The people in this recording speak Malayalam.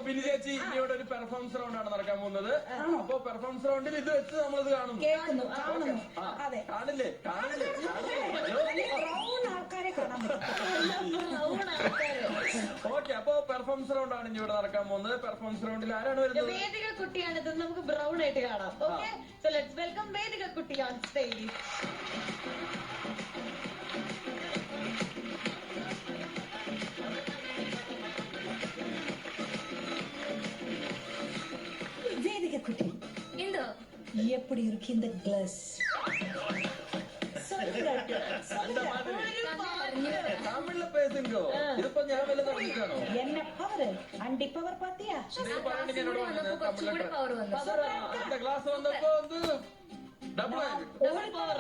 പിന്നെ ചേച്ചി ഇവിടെ ഒരു പെർഫോമൻസ് റൗണ്ട് ആണ് നടക്കാൻ പോകുന്നത്. അപ്പൊ പെർഫോമൻസ് റൗണ്ടിൽ ഇത് വെച്ച് നമ്മളിത് കാണുന്നു. കാണുന്നു. അതെ. കാണില്ലേ ആൾക്കാരെ കാണാൻ ഓക്കെ. അപ്പൊ പെർഫോമൻസ് റൗണ്ട് ആണ് ഇനി ഇവിടെ നടക്കാൻ പോകുന്നത്. പെർഫോമൻസ് റൗണ്ടിൽ ആരാണ് വരുന്നത്? വേദിക കുട്ടിയാണ്. ഇത് നമുക്ക് ബ്രൗൺ ആയിട്ട് കാണാം. ഓക്കെ, സോ ലെറ്റ്സ് വെൽക്കം വേദിക കുട്ടി ഓൺ സ്റ്റേജ്. வேதிக குட்டி എന്തോ எப்படி இருக்கு இந்த கிளாஸ் തമിഴില് പേസുണ്ടോ? ഇതിപ്പോ ഞാൻ വല്ല തുടങ്ങിക്കാണോ? என்ன பவர் அண்டி பவர் பாத்தியா ഗ്ലാസ് വന്നപ്പോ ഡബിൾ ആയി. പവർ